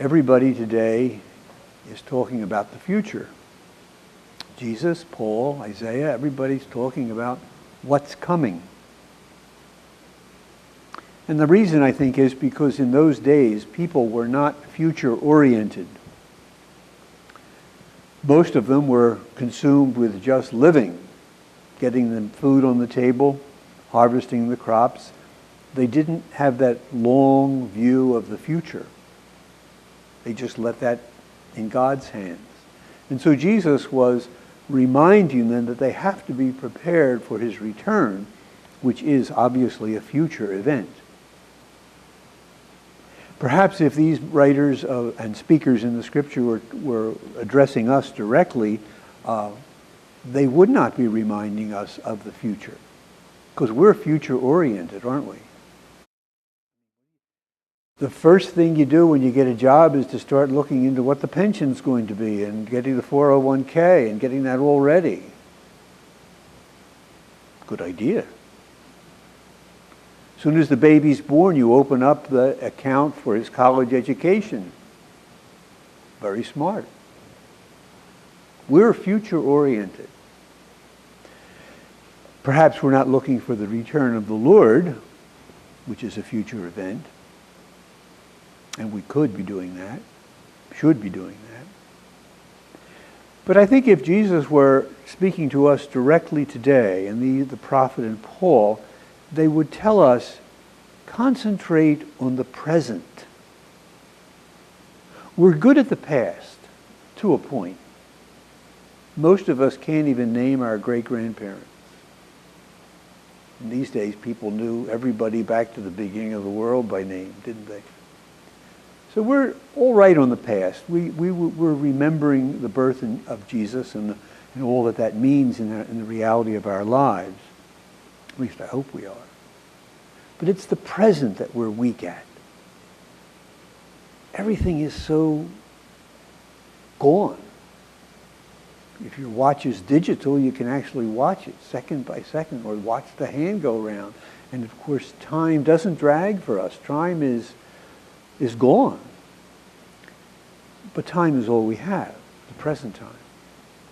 Everybody today is talking about the future. Jesus, Paul, Isaiah, everybody's talking about what's coming. And the reason, I think, is because in those days, people were not future-oriented. Most of them were consumed with just living, getting them food on the table, harvesting the crops. They didn't have that long view of the future. They just let that in God's hands. And so Jesus was reminding them that they have to be prepared for his return, which is obviously a future event. Perhaps if these writers and speakers in the scripture were addressing us directly, they would not be reminding us of the future, because we're future-oriented, aren't we? The first thing you do when you get a job is to start looking into what the pension's going to be and getting the 401k and getting that all ready. Good idea. As soon as the baby's born, you open up the account for his college education. Very smart. We're future-oriented. Perhaps we're not looking for the return of the Lord, which is a future event. And we could be doing that, should be doing that. But I think if Jesus were speaking to us directly today, and the prophet and Paul, they would tell us, concentrate on the present. We're good at the past, to a point. Most of us can't even name our great-grandparents. And these days, people knew everybody back to the beginning of the world by name, didn't they? So we're all right on the past. We're remembering the birth of Jesus and all that means in the reality of our lives. At least I hope we are. But it's the present that we're weak at. Everything is so gone. If your watch is digital, you can actually watch it second by second, or watch the hand go around. And of course, time doesn't drag for us. Time is gone. But time is all we have, the present time.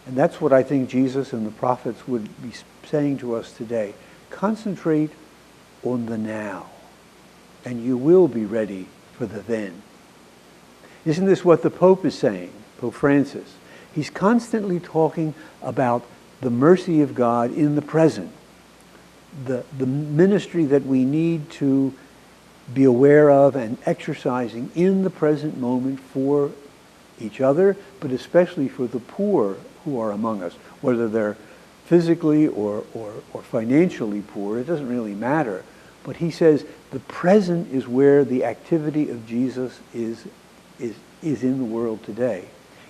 And that's what I think Jesus and the prophets would be saying to us today. Concentrate on the now, and you will be ready for the then. Isn't this what the Pope is saying, Pope Francis? He's constantly talking about the mercy of God in the present, the ministry that we need to be aware of and exercising in the present moment for each other, but especially for the poor who are among us, whether they're physically or financially poor. It doesn't really matter. But he says the present is where the activity of Jesus is in the world today,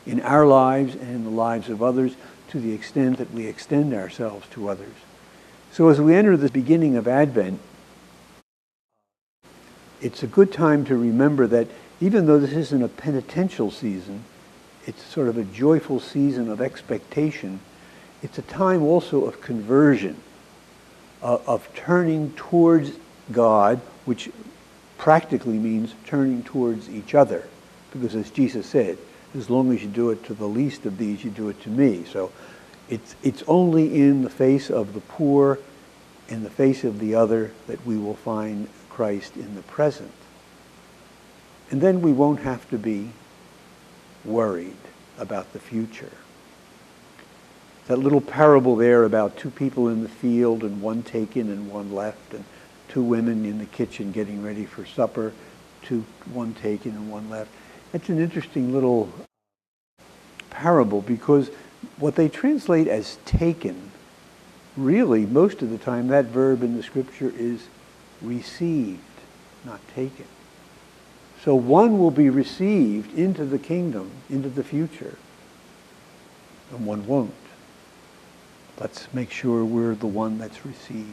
in our lives and in the lives of others, to the extent that we extend ourselves to others. So as we enter the beginning of Advent, it's a good time to remember that even though this isn't a penitential season, it's sort of a joyful season of expectation. It's a time also of conversion, of turning towards God, which practically means turning towards each other. Because as Jesus said, as long as you do it to the least of these, you do it to me. So it's only in the face of the poor, in the face of the other, that we will find Christ in the present. And then we won't have to be worried about the future. That little parable there about two people in the field and one taken and one left, and two women in the kitchen getting ready for supper, one taken and one left. It's an interesting little parable, because what they translate as taken, really most of the time that verb in the scripture is received, not taken. So one will be received into the kingdom, into the future, and one won't. Let's make sure we're the one that's received.